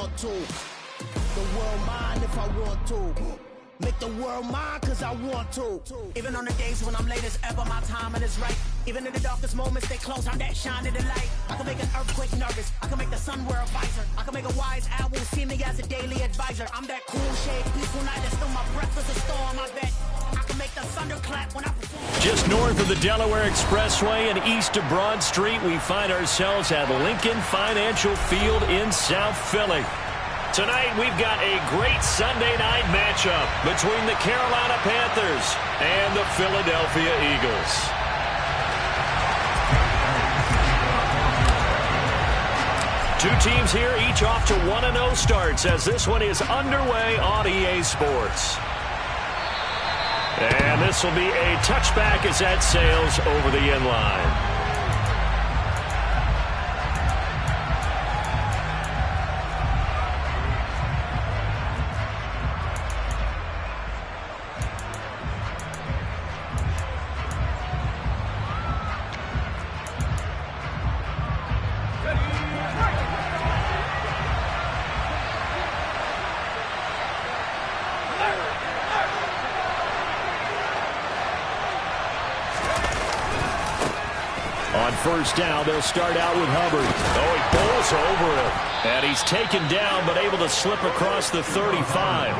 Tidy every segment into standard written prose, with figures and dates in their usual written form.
want to. The world mine if I want to. Make the world mine cause I want to. Even on the days when I'm late as ever, my timing is right. Even in the darkest moments, they close, I'm that shine of the light. I can make an earthquake nervous, I can make the sun wear a visor. I can make a wise owl see me as a daily advisor. I'm that cool shade, peaceful night, that's still my breakfast, a storm, I bet. I can make the thunder clap when I perform. Just north of the Delaware Expressway and east of Broad Street, we find ourselves at Lincoln Financial Field in South Philly. Tonight, we've got a great Sunday night matchup between the Carolina Panthers and the Philadelphia Eagles. Two teams here, each off to 1-0 starts as this one is underway on EA Sports. And this will be a touchback as that sails over the end line. On first down, they'll start out with Hubbard. Oh, he bowls over it. And he's taken down, but able to slip across the 35.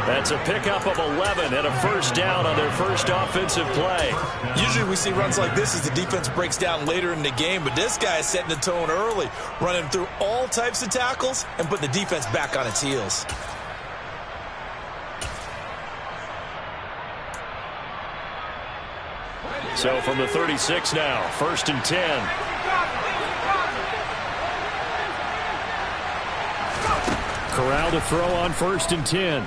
That's a pickup of 11 and a first down on their first offensive play. Usually we see runs like this as the defense breaks down later in the game, but this guy is setting the tone early, running through all types of tackles and putting the defense back on its heels. So from the 36 now, 1st and 10. Corral to throw on 1st and 10.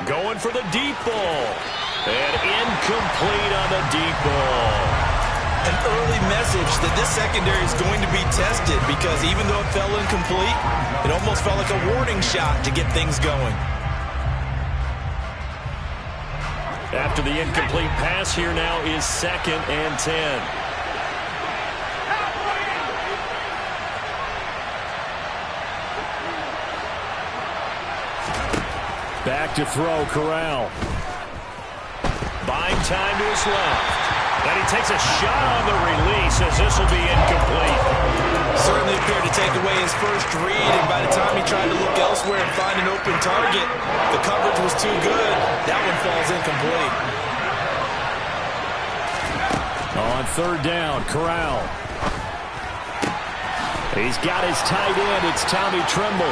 Going for the deep ball. And incomplete on the deep ball. An early message that this secondary is going to be tested because even though it fell incomplete, it almost felt like a warning shot to get things going. After the incomplete pass, here now is 2nd and 10. Back to throw, Corral. Buying time to his left. And he takes a shot on the release as this will be incomplete. Certainly appeared to take away his first read, and by the time he tried to look elsewhere and find an open target, the coverage was too good. That one falls incomplete. On 3rd down, Corral. He's got his tight end. It's Tommy Tremble.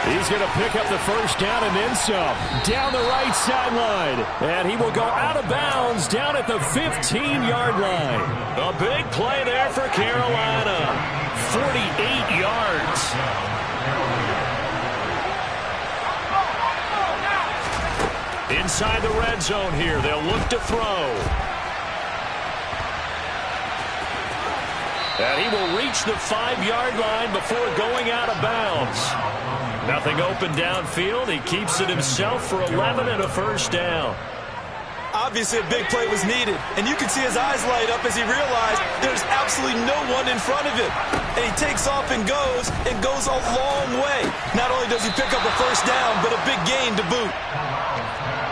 He's going to pick up the first down and then some. Down the right sideline. And he will go out of bounds down at the 15-yard line. A big play there for Carolina. 48 yards. Inside the red zone here. They'll look to throw. And he will reach the 5-yard line before going out of bounds. Nothing open downfield. He keeps it himself for 11 and a first down. Obviously, a big play was needed, and you can see his eyes light up as he realized there's absolutely no one in front of him. And he takes off and goes a long way. Not only does he pick up a first down, but a big gain to boot.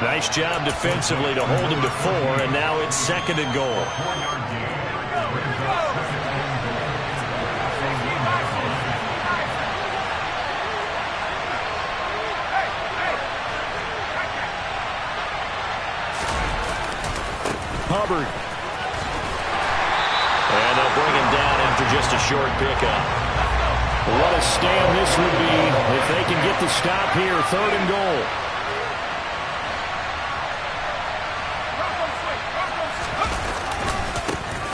Nice job defensively to hold him to 4, and now it's 2nd and goal. Hubbard. And they'll bring him down after just a short pickup. What a stand this would be if they can get the stop here. 3rd and goal.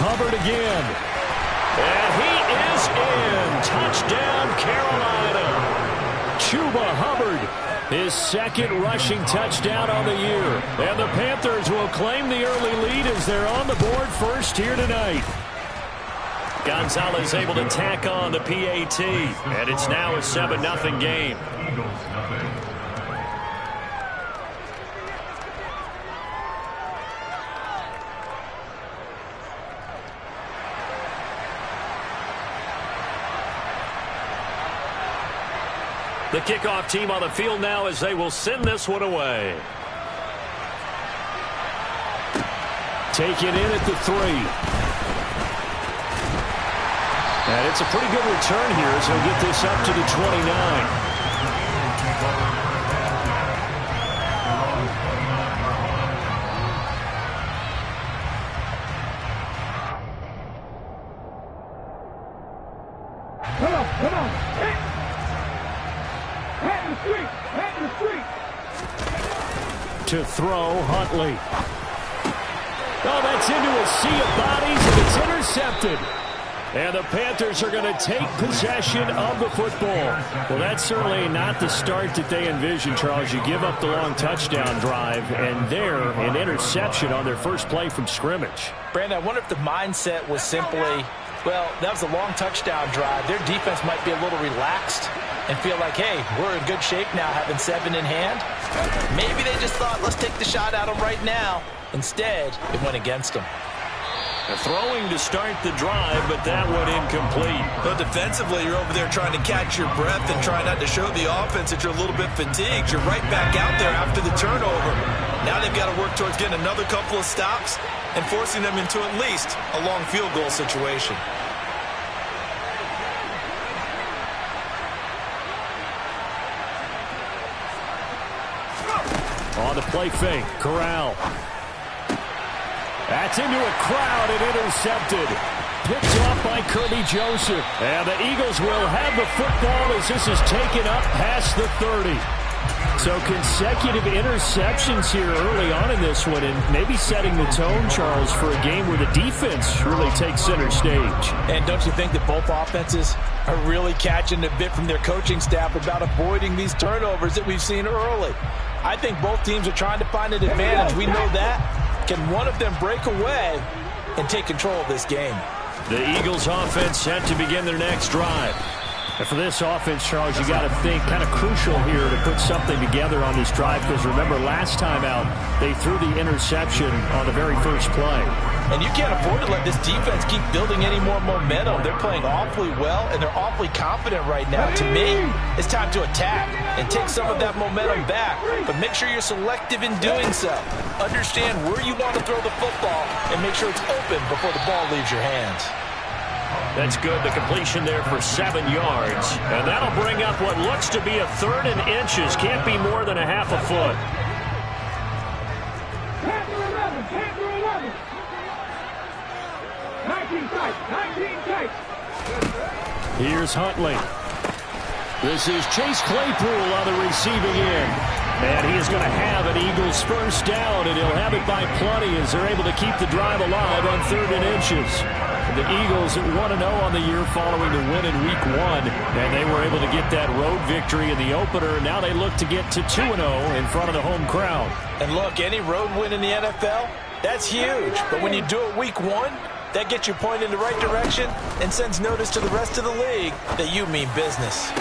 Hubbard again. And he is in. Touchdown, Carolina. Chuba Hubbard. His 2nd rushing touchdown on the year. And the Panthers will claim the early lead as they're on the board first here tonight. Gonzalez able to tack on the PAT. And it's now a 7-0 game. The kickoff team on the field now as they will send this one away. Take it in at the 3. And it's a pretty good return here as he'll get this up to the 29. Come on. Head in the street. To throw, Huntley. Oh, that's into a sea of bodies, and it's intercepted. And the Panthers are going to take possession of the football. Well, that's certainly not the start that they envisioned, Charles. You give up the long touchdown drive, and there, an interception on their first play from scrimmage. Brandon, I wonder if the mindset was simply, well, that was a long touchdown drive. Their defense might be a little relaxed and feel like, hey, we're in good shape now having 7 in hand. Maybe they just thought, let's take the shot at them right now. Instead, it went against them. Throwing to start the drive, but that one incomplete. But defensively, you're over there trying to catch your breath and try not to show the offense that you're a little bit fatigued. You're right back out there after the turnover. Now they've got to work towards getting another couple of stops and forcing them into at least a long field goal situation. On the play fake, Corral. That's into a crowd and intercepted. Picked off by Kirby Joseph. And the Eagles will have the football as this is taken up past the 30. So consecutive interceptions here early on in this one, and maybe setting the tone, Charles, for a game where the defense really takes center stage. And don't you think that both offenses are really catching a bit from their coaching staff about avoiding these turnovers that we've seen early? I think both teams are trying to find an advantage. We know that. Can one of them break away and take control of this game? The Eagles offense set to begin their next drive. And for this offense, Charles, you got to think kind of crucial here to put something together on this drive, because remember last time out they threw the interception on the very first play. And you can't afford to let this defense keep building any more momentum. They're playing awfully well, and they're awfully confident right now. To me, it's time to attack and take some of that momentum back. But make sure you're selective in doing so. Understand where you want to throw the football and make sure it's open before the ball leaves your hands. That's good. The completion there for 7 yards. And that'll bring up what looks to be a 3rd and inches. Can't be more than a half a foot. Here's Huntley. This is Chase Claypool on the receiving end. And he is going to have an Eagles first down, and he'll have it by plenty as they're able to keep the drive alive on 3rd and inches. The Eagles at 1-0 on the year following the win in Week 1, and they were able to get that road victory in the opener. Now they look to get to 2-0 in front of the home crowd. And look, any road win in the NFL, that's huge. But when you do it Week 1, that gets you pointed in the right direction and sends notice to the rest of the league that you mean business.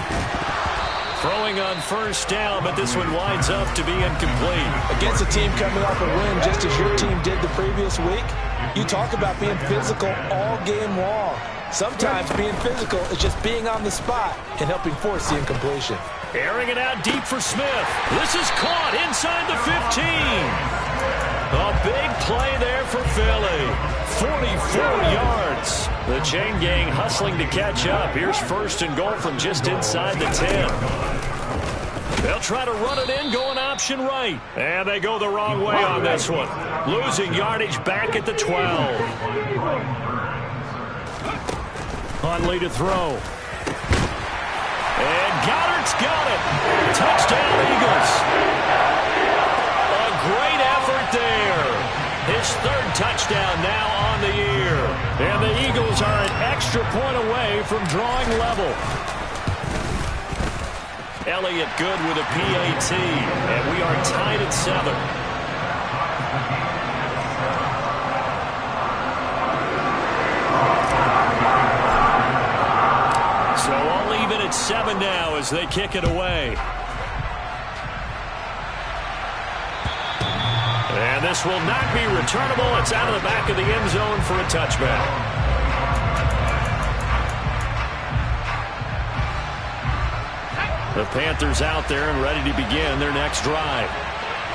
Throwing on first down, but this one winds up to be incomplete. Against a team coming off a win just as your team did the previous week, you talk about being physical all game long. Sometimes being physical is just being on the spot and helping force the incompletion. Airing it out deep for Smith. This is caught inside the 15. A big play there for Philly. 44 yards. The chain gang hustling to catch up. Here's 1st and goal from just inside the 10. They'll try to run it in, going option right. And they go the wrong way on this one. Losing yardage back at the 12. Huntley to throw. And Goddard's got it. Touchdown, Eagles. A great effort there. His 3rd touchdown now on the year. And the Eagles are an extra point away from drawing level. Elliott good with a PAT. And we are tied at 7. So all even at 7 now as they kick it away. And this will not be returnable. It's out of the back of the end zone for a touchback. The Panthers out there and ready to begin their next drive.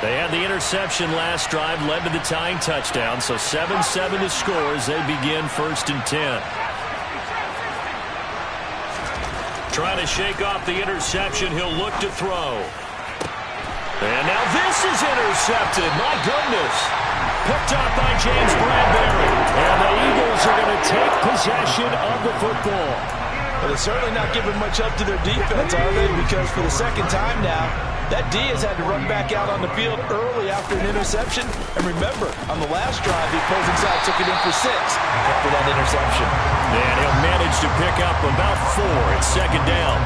They had the interception last drive, led to the tying touchdown, so 7-7 to score as they begin 1st and 10. Trying to shake off the interception, he'll look to throw. And now this is intercepted. My goodness. Picked up by James Bradbury. And the Eagles are going to take possession of the football. Well, they're certainly not giving much up to their defense, are they? Because for the second time now, that D has had to run back out on the field early after an interception. And remember, on the last drive, the opposing side took it in for 6 after that interception. And he'll manage to pick up about 4 at 2nd down.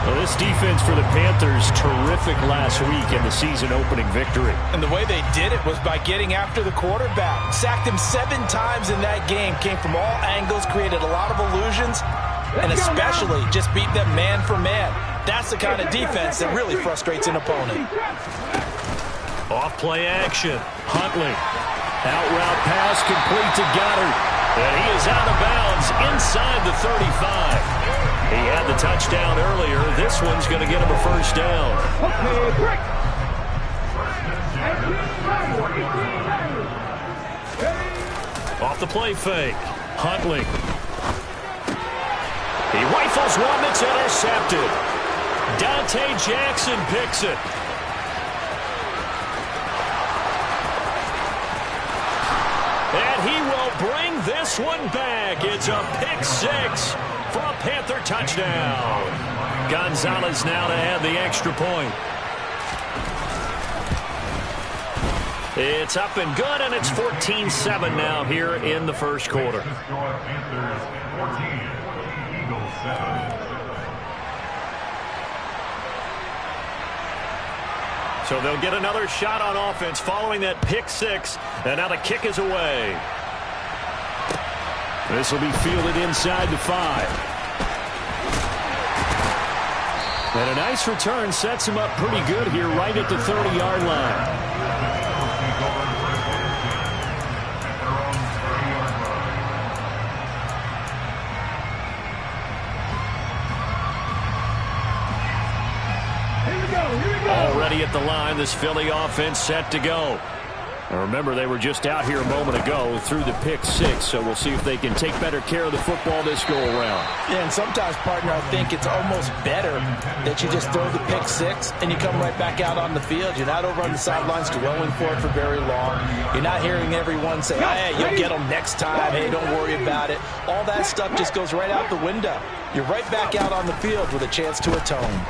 Well, this defense for the Panthers, terrific last week in the season-opening victory. And the way they did it was by getting after the quarterback. Sacked him 7 times in that game. Came from all angles, created a lot of illusions, and especially just beat them man for man. That's the kind of defense that really frustrates an opponent. Off-play action. Huntley. Out route pass complete to Goddard. And he is out of bounds inside the 35. He had the touchdown earlier. This one's going to get him a 1st down. Off the play fake. Huntley. He rifles one that's intercepted. Dante Jackson picks it. And he will bring this one back. It's a pick 6 for a Panther touchdown. Gonzalez now to add the extra point. It's up and good, and it's 14-7 now here in the 1st quarter. So they'll get another shot on offense following that pick 6, and now the kick is away. This will be fielded inside the 5. And a nice return sets him up pretty good here right at the 30-yard line. Already at the line, this Philly offense set to go. Now remember, they were just out here a moment ago through the pick 6, so we'll see if they can take better care of the football this go-around. Yeah, and sometimes, partner, I think it's almost better that you just throw the pick 6 and you come right back out on the field. You're not over on the sidelines dwelling for it for very long. You're not hearing everyone say, hey, you'll get them next time. Hey, don't worry about it. All that stuff just goes right out the window. You're right back out on the field with a chance to atone.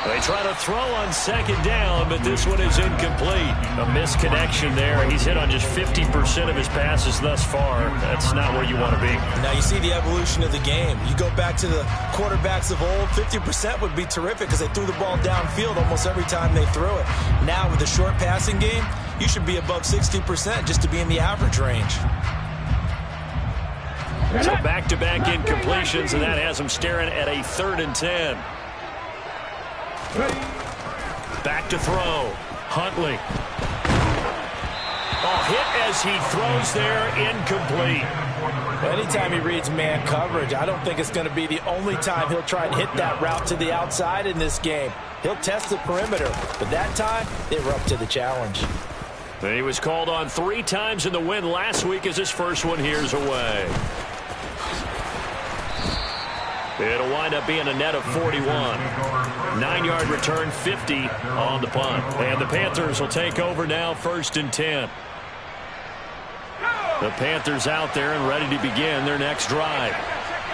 They try to throw on 2nd down, but this one is incomplete. A misconnection there. He's hit on just 50% of his passes thus far. That's not where you want to be. Now you see the evolution of the game. You go back to the quarterbacks of old, 50% would be terrific because they threw the ball downfield almost every time they threw it. Now with the short passing game, you should be above 60% just to be in the average range. So back-to-back incompletions, and that has him staring at a 3rd and 10. Back to throw. Huntley. Oh, hit as he throws there, incomplete. Anytime he reads man coverage, I don't think it's going to be the only time he'll try and hit that route to the outside in this game. He'll test the perimeter, but that time, they were up to the challenge. He was called on 3 times in the win last week as his first one here's away. It'll wind up being a net of 41. 9-yard return, 50 on the punt. And the Panthers will take over now, 1st and 10. The Panthers out there and ready to begin their next drive.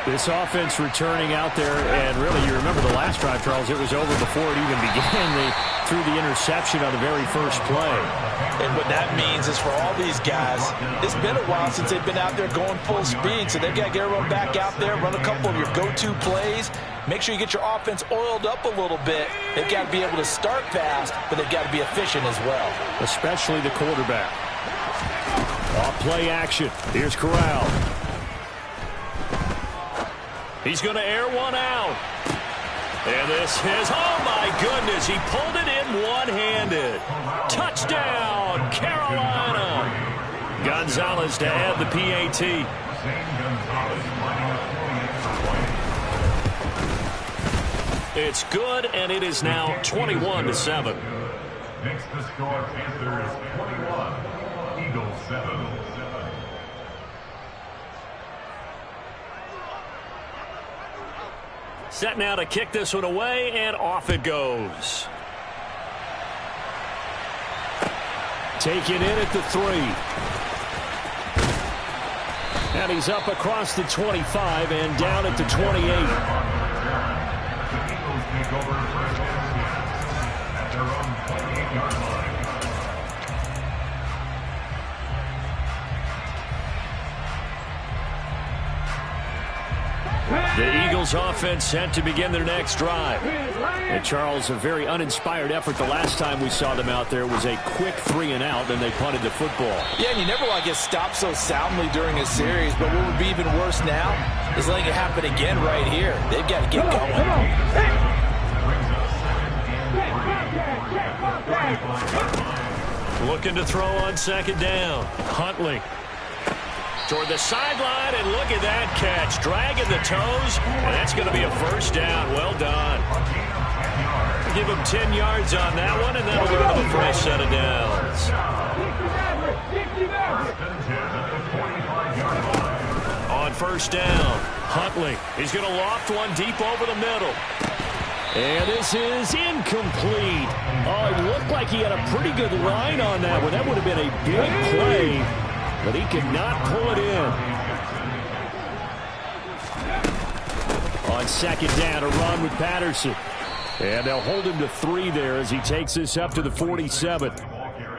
This offense returning out there, and really, you remember the last drive, Charles, it was over before it even began. They threw the interception on the very first play. And what that means is for all these guys, it's been a while since they've been out there going full speed, so they've got to get everyone back out there, run a couple of your go-to plays, make sure you get your offense oiled up a little bit. They've got to be able to start fast, but they've got to be efficient as well. Especially the quarterback. Off play action. Here's Corral. He's going to air one out. And this is, oh my goodness, he pulled it in one-handed. Touchdown, Carolina. Gonzalez to add the PAT. It's good, and it is now 21-7. Next to score, Panthers 21, Eagles 7. Set now to kick this one away, and off it goes. Taken in at the 3. And he's up across the 25 and down at the 28. The Eagles take over first and 10 at their own 28-yard line. The Eagles offense set to begin their next drive. And Charles, a very uninspired effort the last time we saw them out there was a quick 3-and-out, and they punted the football. Yeah, and you never want to get stopped so soundly during a series, but what would be even worse now is letting it happen again right here. They've got to get going. Looking to throw on second down. Huntley toward the sideline, and look at that catch. Dragging the toes, and that's going to be a first down. Well done. Give him 10 yards on that one, and that'll give him a fresh set of downs. On first down, Huntley. He's going to loft one deep over the middle. And this is incomplete. Oh, it looked like he had a pretty good line on that one. That would have been a big play, but he could not pull it in. On second down, a run with Patterson. And they'll hold him to 3 there as he takes this up to the 47.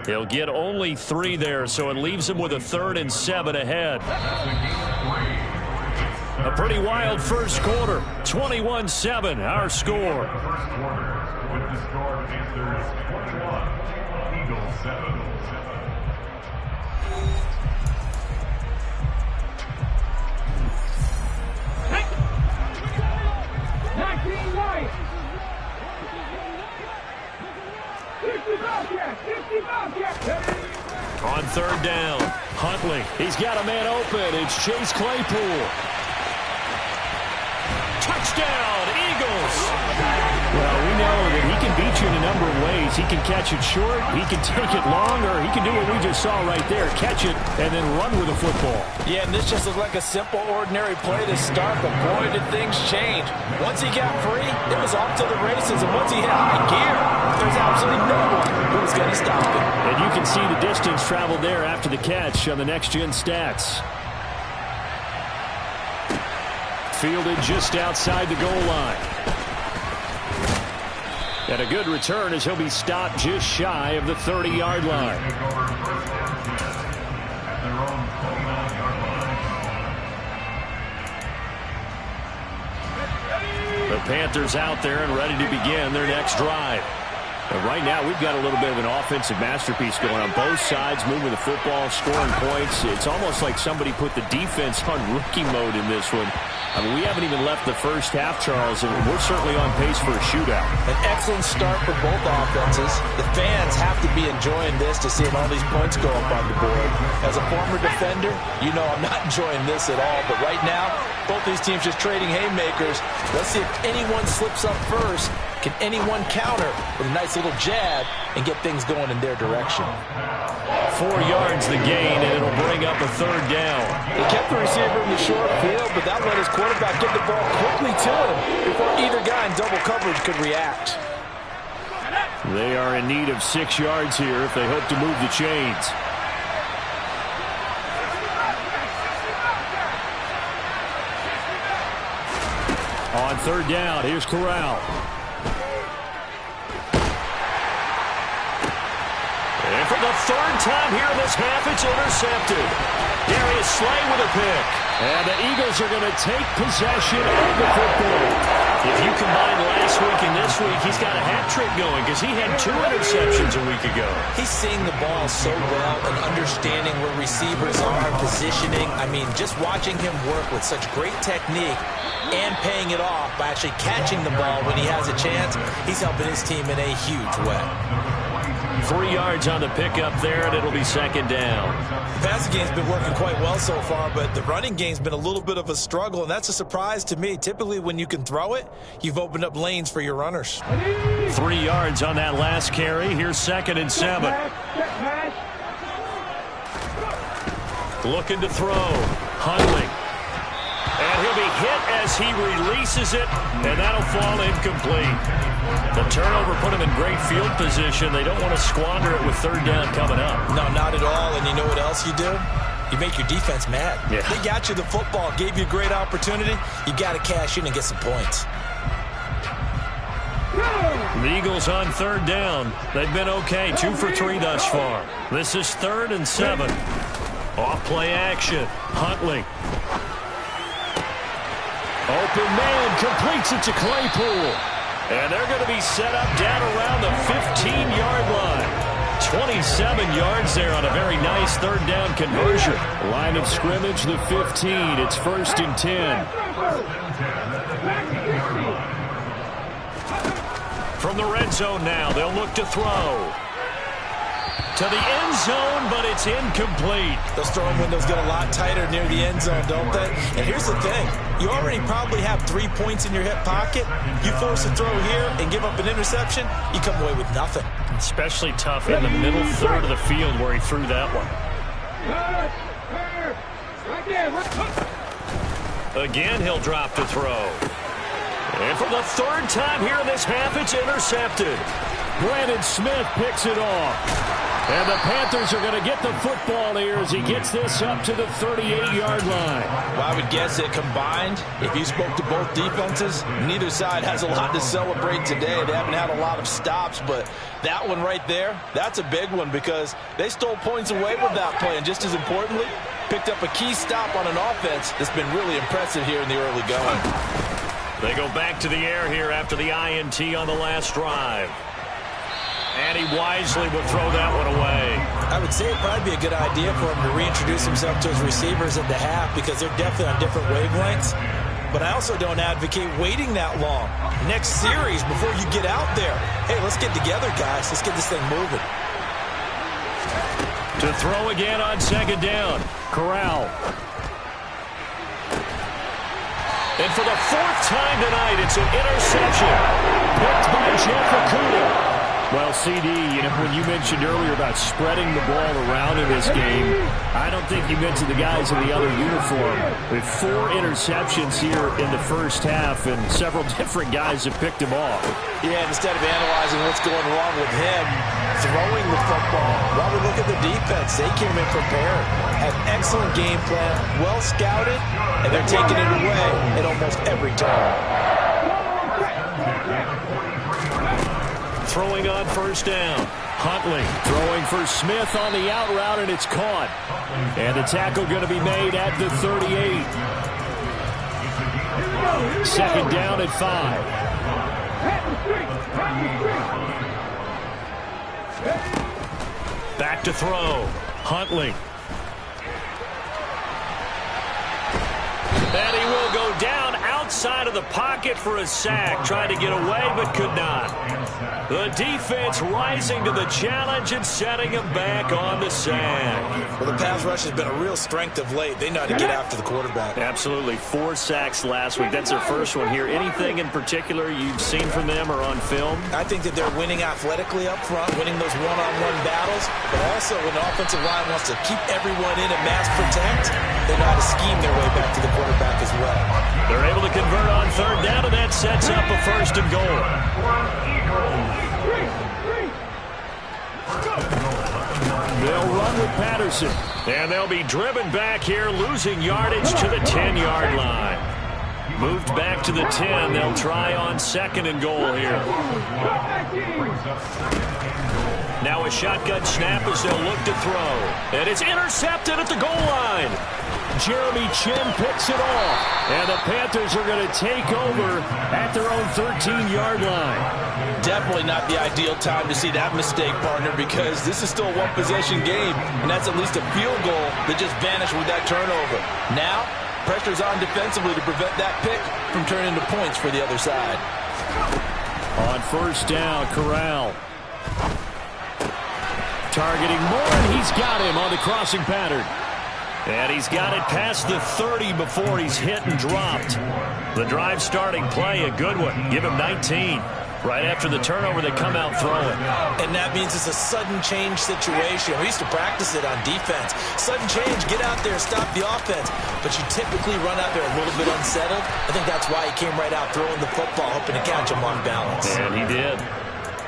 He'll get only 3 there, so it leaves him with a 3rd and 7 ahead. A pretty wild first quarter. 21-7, our score. First quarter with the score Panthers 21, Eagles 7. On third down, Huntley. He's got a man open. It's Chase Claypool. Touchdown, Eagles. Well, we know that he can beat you in a number of ways. He can catch it short, he can take it long, or he can do what we just saw right there, catch it and then run with the football. Yeah, and this just looked like a simple, ordinary play to start, but boy, did things change. Once he got free, it was off to the races, and once he hit high gear, there's absolutely no one who was going to stop him. And you can see the distance traveled there after the catch on the next-gen stats. Fielded just outside the goal line. And a good return as he'll be stopped just shy of the 30-yard line. The Panthers out there and ready to begin their next drive. And right now, we've got a little bit of an offensive masterpiece going on both sides, moving the football, scoring points. It's almost like somebody put the defense on rookie mode in this one. I mean, we haven't even left the first half, Charles, and we're certainly on pace for a shootout. An excellent start for both offenses. The fans have to be enjoying this to see all these points go up on the board. As a former defender, you know I'm not enjoying this at all. But right now, both these teams just trading haymakers. Let's see if anyone slips up first. Can anyone counter with a nice little jab and get things going in their direction? 4 yards the gain, and it'll bring up a third down. He kept the receiver in the short field, but that let his quarterback get the ball quickly to him before either guy in double coverage could react. They are in need of 6 yards here if they hope to move the chains. On third down, here's Corral. And for the 3rd time here in this half, it's intercepted. Darius Slay with a pick. And the Eagles are going to take possession of the football. If you combine last week and this week, he's got a hat trick going because he had 2 interceptions a week ago. He's seeing the ball so well and understanding where receivers are, positioning. I mean, just watching him work with such great technique and paying it off by actually catching the ball when he has a chance, he's helping his team in a huge way. 3 yards on the pickup there, and it'll be second down. The passing game's been working quite well so far, but the running game's been a little bit of a struggle, and that's a surprise to me. Typically, when you can throw it, you've opened up lanes gains for your runners. 3 yards on that last carry. Here's 2nd and 7. Looking to throw. Hundley. And he'll be hit as he releases it, and that'll fall incomplete. The turnover put him in great field position. They don't want to squander it with 3rd down coming up. No, not at all. And you know what else you do? You make your defense mad. Yeah. They got you the football, gave you a great opportunity. You got to cash in and get some points. The Eagles on 3rd down. They've been okay, 2 for 3 thus far. This is 3rd and 7. Off play action. Huntley. Open man, completes it to Claypool. And they're going to be set up down around the 15-yard line. 27 yards there on a very nice 3rd down conversion. Line of scrimmage, the 15. It's 1st and 10. From the red zone now, they'll look to throw. To the end zone, but it's incomplete. Those throwing windows get a lot tighter near the end zone, don't they? And here's the thing. You already probably have 3 points in your hip pocket. You force a throw here and give up an interception, you come away with nothing. Especially tough in the middle 3rd of the field where he threw that one. Again, he'll drop to throw. And for the 3rd time here in this half, it's intercepted. Brandon Smith picks it off. And the Panthers are going to get the football here as he gets this up to the 38-yard line. Well, I would guess that combined, if you spoke to both defenses, neither side has a lot to celebrate today. They haven't had a lot of stops, but that one right there, that's a big one because they stole points away with that play. And just as importantly, picked up a key stop on an offense that's been really impressive here in the early going. They go back to the air here after the INT on the last drive. And he wisely will throw that one away. I would say it'd probably be a good idea for him to reintroduce himself to his receivers at the half because they're definitely on different wavelengths. But I also don't advocate waiting that long. Next series, before you get out there, hey, let's get together, guys. Let's get this thing moving. To throw again on 2nd down. Corral. And for the 4th time tonight, it's an interception. Picked by Jeff Okudah. Well, CD, when you mentioned earlier about spreading the ball around in this game, I don't think you mentioned the guys in the other uniform. With 4 interceptions here in the first half, and several different guys have picked him off. Yeah, instead of analyzing what's going wrong with him, throwing the football, while we look at the defense, they came in prepared, had excellent game plan, well scouted, and they're taking it away at almost every turn. Throwing on 1st down. Huntley throwing for Smith on the out route, and it's caught. And the tackle going to be made at the 38. 2nd down at 5. Back to throw. Huntley. And he will go down outside of the pocket for a sack. Tried to get away, but could not. The defense rising to the challenge and setting him back on the sack. Well, the pass rush has been a real strength of late. They know how to get after the quarterback. Absolutely. 4 sacks last week. That's their first one here. Anything in particular you've seen from them or on film? I think that they're winning athletically up front, winning those one-on-one battles, but also when the offensive line wants to keep everyone in and mass protect, they know how to scheme their way back to the quarterback as well. They're able to convert on 3rd down, and that sets up a 1st and goal. They'll run with Patterson, and they'll be driven back here, losing yardage to the 10-yard line. Moved back to the 10. They'll try on 2nd and goal here. Now a shotgun snap as they'll look to throw. And it's intercepted at the goal line. Jeremy Chin picks it off. And the Panthers are going to take over at their own 13-yard line. Definitely not the ideal time to see that mistake, partner, because this is still a one-possession game, and that's at least a field goal that just vanished with that turnover. Now, pressure's on defensively to prevent that pick from turning into points for the other side. On 1st down, Corral. Targeting Moore, and he's got him on the crossing pattern. And he's got it past the 30 before he's hit and dropped. The drive starting play, a good one. Give him 19. Right after the turnover, they come out throwing. And that means it's a sudden change situation. We used to practice it on defense. Sudden change, get out there, stop the offense. But you typically run out there a little bit unsettled. I think that's why he came right out throwing the football, hoping to catch him on balance. And he did.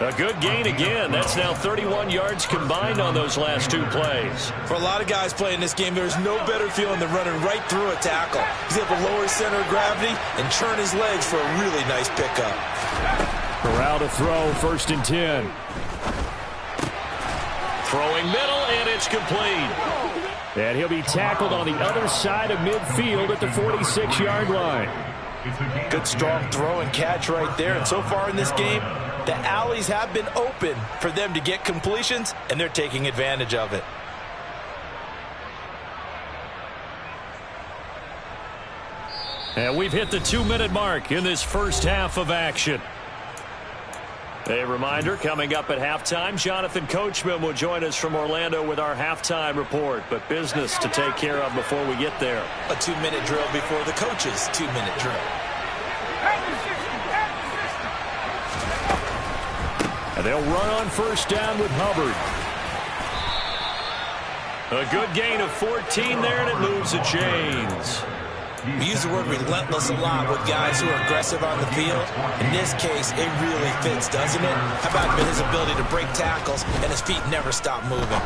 A good gain again. That's now 31 yards combined on those last two plays. For a lot of guys playing this game, there's no better feeling than running right through a tackle. He's able to lower his center of gravity and churn his legs for a really nice pickup. Corral to throw, 1st and 10. Throwing middle, and it's complete. And he'll be tackled on the other side of midfield at the 46-yard line. Good strong throw and catch right there. And so far in this game, the alleys have been open for them to get completions, and they're taking advantage of it. And we've hit the 2-minute mark in this first half of action. A reminder, coming up at halftime, Jonathan Coachman will join us from Orlando with our halftime report. But business to take care of before we get there. A 2-minute drill before the coach's 2-minute drill. And they'll run on 1st down with Hubbard. A good gain of 14 there, and it moves the chains. We use the word relentless a lot with guys who are aggressive on the field. In this case, it really fits, doesn't it? How about his ability to break tackles and his feet never stop moving?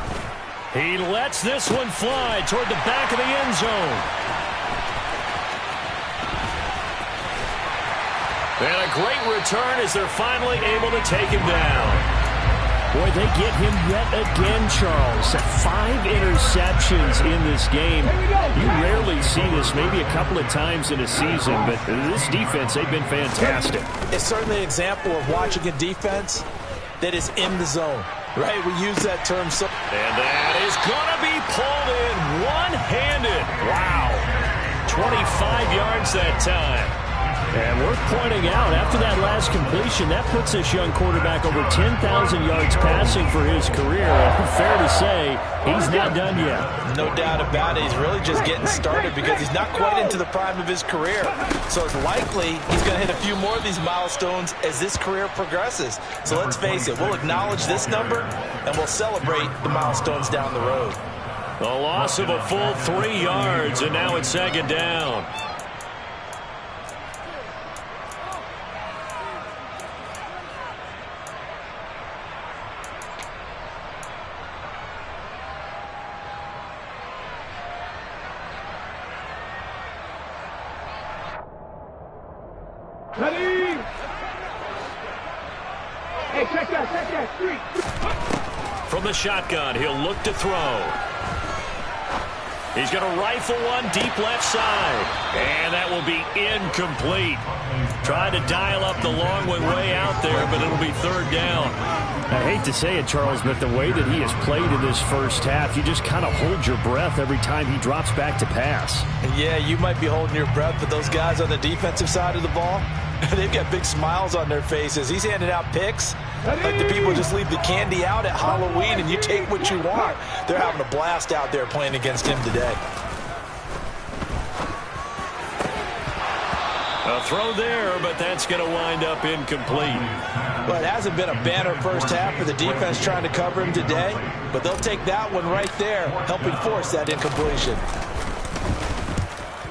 He lets this one fly toward the back of the end zone. And a great return as they're finally able to take him down. Boy, they get him yet again, Charles. 5 interceptions in this game. You rarely see this, maybe a couple of times in a season, but this defense, they've been fantastic. It's certainly an example of watching a defense that is in the zone, right? We use that term. And that is going to be pulled in one-handed. Wow. 25 yards that time. And worth pointing out, after that last completion, that puts this young quarterback over 10,000 yards passing for his career. And fair to say, he's not done yet. No doubt about it. He's really just getting started because he's not quite into the prime of his career. So it's likely he's going to hit a few more of these milestones as this career progresses. So let's face it, we'll acknowledge this number and we'll celebrate the milestones down the road. A loss of a full 3 yards, and now it's 2nd down. Ready? Hey, check that street. From the shotgun, he'll look to throw. He's going to rifle one deep left side. And that will be incomplete. Tried to dial up the long one way out there, but it'll be 3rd down. I hate to say it, Charles, but the way that he has played in this first half, you just kind of hold your breath every time he drops back to pass. Yeah, you might be holding your breath, but those guys on the defensive side of the ball, they've got big smiles on their faces. He's handing out picks like the people just leave the candy out at Halloween and you take what you want. They're having a blast out there playing against him today. A throw there, but that's going to wind up incomplete. Well, it hasn't been a banner first half for the defense trying to cover him today, but they'll take that one right there, helping force that incompletion.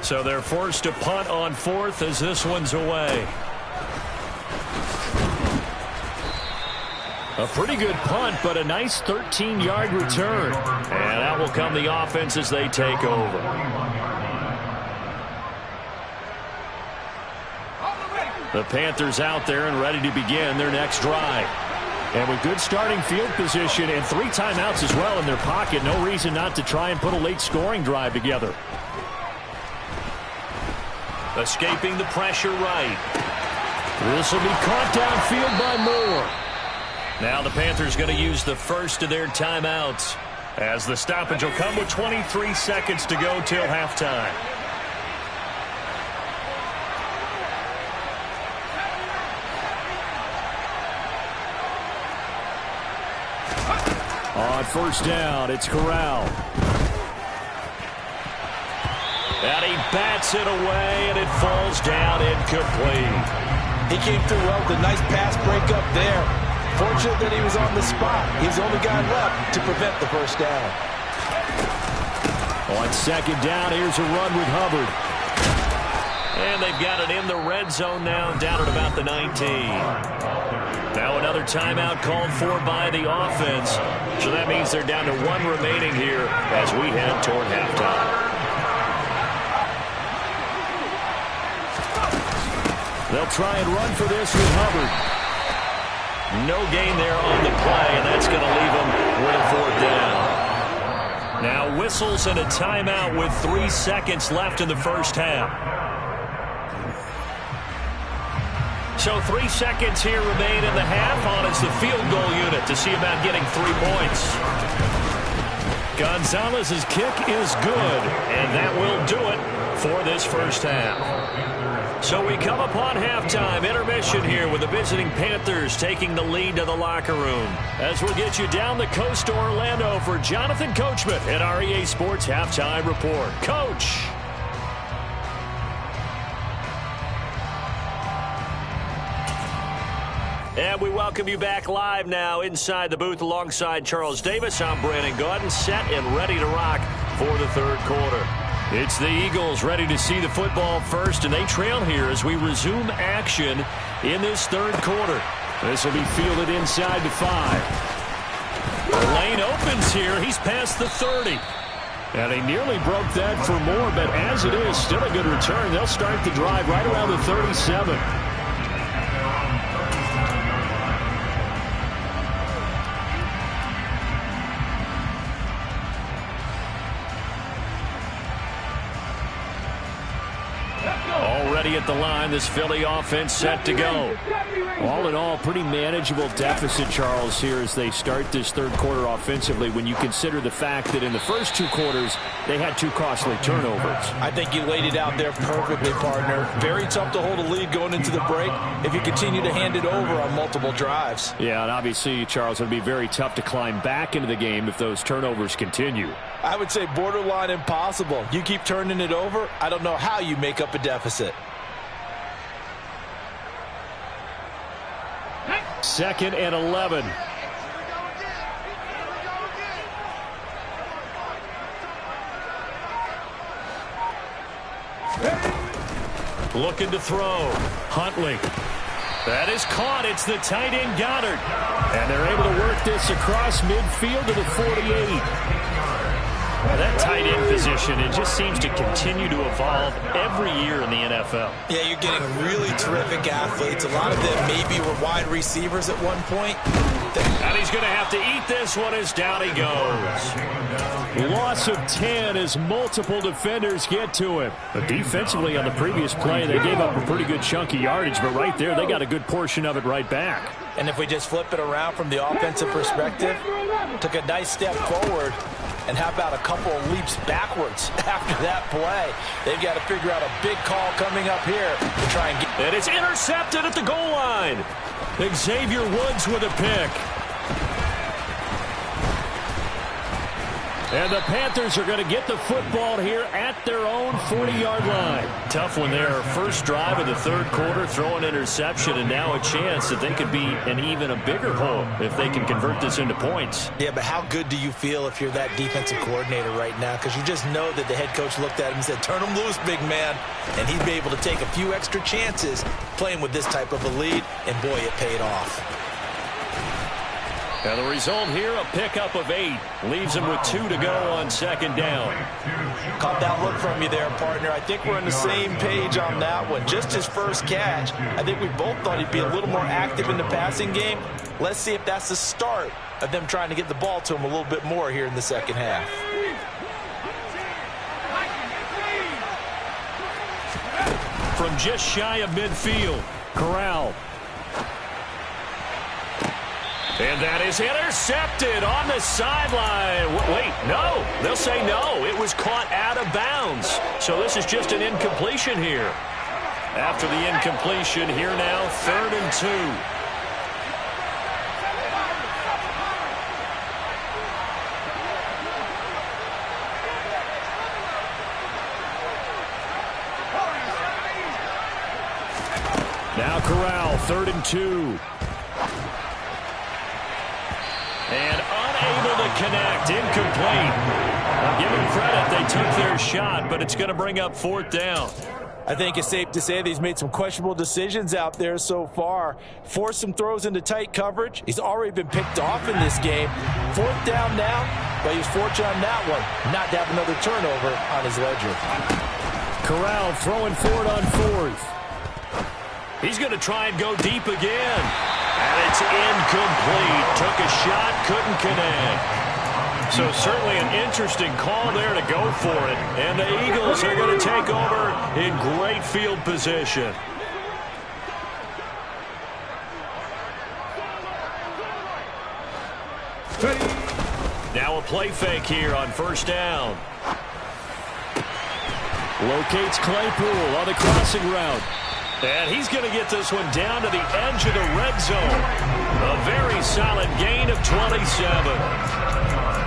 So they're forced to punt on 4th as this one's away. A pretty good punt, but a nice 13-yard return. And out will come the offense as they take over. The Panthers out there and ready to begin their next drive. And with good starting field position and 3 timeouts as well in their pocket, no reason not to try and put a late scoring drive together. Escaping the pressure right. This will be caught downfield by Moore. Now the Panthers going to use the first of their timeouts as the stoppage will come with 23 seconds to go till halftime. On 1st down, it's Corral. And he bats it away, and it falls down incomplete. He came through well with a nice pass breakup there. Fortunate that he was on the spot. He's the only guy left to prevent the first down. On second down, here's a run with Hubbard. And they've got it in the red zone now, down at about the 19. Now another timeout called for by the offense. So that means they're down to one remaining here as we head toward halftime. They'll try and run for this with Hubbard. No gain there on the play, and that's going to leave them with a fourth down. Now whistles and a timeout with 3 seconds left in the first half. So 3 seconds here remain in the half on it's the field goal unit to see about getting 3 points. Gonzalez's kick is good, and that will do it for this first half. So we come upon halftime, intermission here with the visiting Panthers taking the lead to the locker room. As we'll get you down the coast to Orlando for Jonathan Coachman at our EA Sports Halftime Report. Coach. And we welcome you back live now inside the booth alongside Charles Davis. I'm Brandon Gaudin, set and ready to rock for the third quarter. It's the Eagles ready to see the football first, and they trail here as we resume action in this third quarter. This will be fielded inside the 5. The lane opens here. He's past the 30. And he nearly broke that for more, but as it is, still a good return. They'll start the drive right around the 37. Already at the line, this Philly offense set to go. All in all, pretty manageable deficit, Charles, here as they start this third quarter offensively when you consider the fact that in the first 2 quarters, they had 2 costly turnovers. I think you laid it out there perfectly, partner. Very tough to hold a lead going into the break if you continue to hand it over on multiple drives. Yeah, and obviously, Charles, it would be very tough to climb back into the game if those turnovers continue. I would say borderline impossible. You keep turning it over, I don't know how you make up a deficit. Second and 11. Looking to throw. Huntley. That is caught. It's the tight end Goddard. And they're able to work this across midfield to the 48. That tight end position, it just seems to continue to evolve every year in the NFL. Yeah, you're getting really terrific athletes. A lot of them maybe were wide receivers at one point. And he's going to have to eat this one as down he goes. Loss of 10 as multiple defenders get to him. But defensively on the previous play, they gave up a pretty good chunk of yardage, but right there, they got a good portion of it right back. And if we just flip it around from the offensive perspective, took a nice step forward, and how about a couple of leaps backwards after that play? They've got to figure out a big call coming up here to try and get... And it's intercepted at the goal line. Xavier Woods with a pick. And the Panthers are going to get the football here at their own 40-yard line. Tough one there. First drive of the third quarter, throw an interception, and now a chance that they could be in even a bigger hole if they can convert this into points. Yeah, but how good do you feel if you're that defensive coordinator right now? Because you just know that the head coach looked at him and said, turn him loose, big man. And he'd be able to take a few extra chances playing with this type of a lead, and boy, it paid off. And the result here, a pickup of 8. Leaves him with 2 to go on second down. Caught that look from you there, partner. I think we're on the same page on that one. Just his first catch. I think we both thought he'd be a little more active in the passing game. Let's see if that's the start of them trying to get the ball to him a little bit more here in the second half. From just shy of midfield, Corral. And that is intercepted on the sideline. Wait, no. They'll say no. It was caught out of bounds. So this is just an incompletion here. After the incompletion, here now, 3rd and 2. Corral, 3rd and 2. And unable to connect, incomplete. Now give them credit, they took their shot, but it's going to bring up 4th down. I think it's safe to say that he's made some questionable decisions out there so far. Forced some throws into tight coverage. He's already been picked off in this game. 4th down now, but he was fortunate on that one not to have another turnover on his ledger. Corral throwing for it on 4th. He's going to try and go deep again. And it's incomplete. Took a shot, couldn't connect. So certainly an interesting call there to go for it. And the Eagles are going to take over in great field position. Now a play fake here on 1st down. Locates Claypool on the crossing route. And he's going to get this one down to the edge of the red zone. A very solid gain of 27.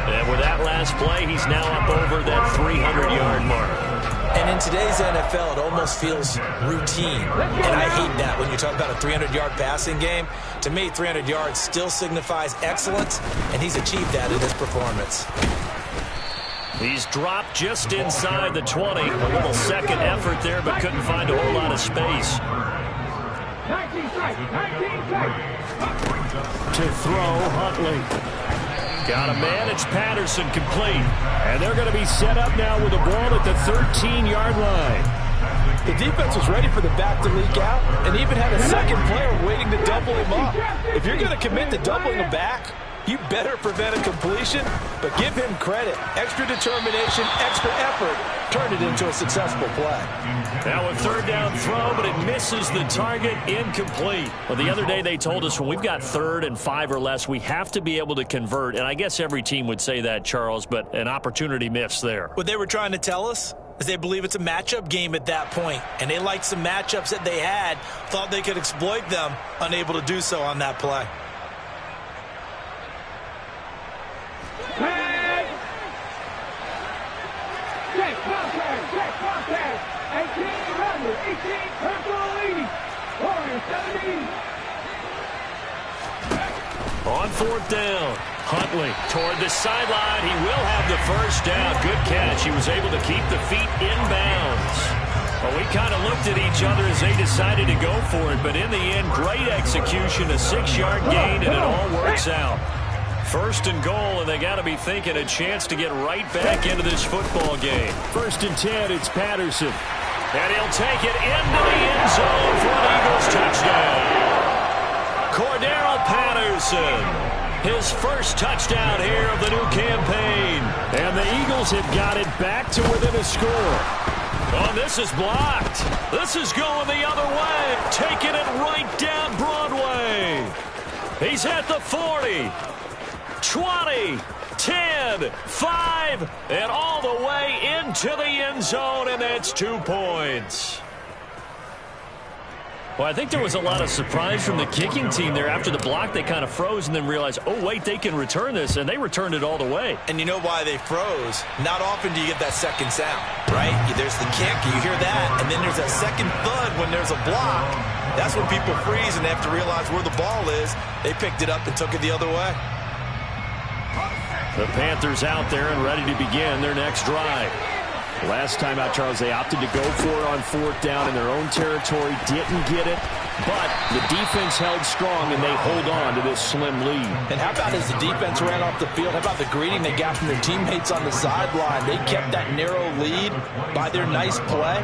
And with that last play, he's now up over that 300-yard mark. And in today's NFL, it almost feels routine. And I hate that when you talk about a 300-yard passing game. To me, 300 yards still signifies excellence, and he's achieved that in his performance. He's dropped just inside the 20. A little second effort there, but couldn't find a whole lot of space. 19 strikes. To throw, Huntley. Got to manage Patterson complete. And they're going to be set up now with the ball at the 13-yard line. The defense was ready for the back to leak out and even had a second player waiting to double him up. If you're going to commit to doubling a back, you better prevent a completion, but give him credit. Extra determination, extra effort, turned it into a successful play. Now a 3rd down throw, but it misses the target, incomplete. Well, the other day they told us when we've got 3rd and 5 or less, we have to be able to convert. And I guess every team would say that, Charles, but an opportunity missed there. What they were trying to tell us is they believe it's a matchup game at that point, and they liked some matchups that they had, thought they could exploit them, unable to do so on that play. Check contact. 18 Randall, 18 personal lead. Warriors 17. On 4th down, Huntley toward the sideline. He will have the 1st down. Good catch. He was able to keep the feet inbounds. Well, we kind of looked at each other as they decided to go for it, but in the end, great execution, a 6-yard gain, and it all works out. 1st and goal, and they got to be thinking a chance to get right back into this football game. 1st and 10, it's Patterson. And he'll take it into the end zone for an Eagles touchdown. Cordero Patterson, his 1st touchdown here of the new campaign. And the Eagles have got it back to within a score. Oh, this is blocked. This is going the other way. Taking it right down Broadway. He's at the 40. 20, 10, 5, and all the way into the end zone, and that's 2 points. Well, I think there was a lot of surprise from the kicking team there. After the block, they kind of froze and then realized, oh, wait, they can return this, and they returned it all the way. And you know why they froze? Not often do you get that second sound, right? There's the kick, you hear that, and then there's that second thud when there's a block. That's when people freeze and they have to realize where the ball is. They picked it up and took it the other way. The Panthers out there and ready to begin their next drive. Last time out, Charles, they opted to go for it on 4th down in their own territory. Didn't get it, but the defense held strong, and they hold on to this slim lead. And how about as the defense ran off the field, how about the greeting they got from their teammates on the sideline? They kept that narrow lead by their nice play.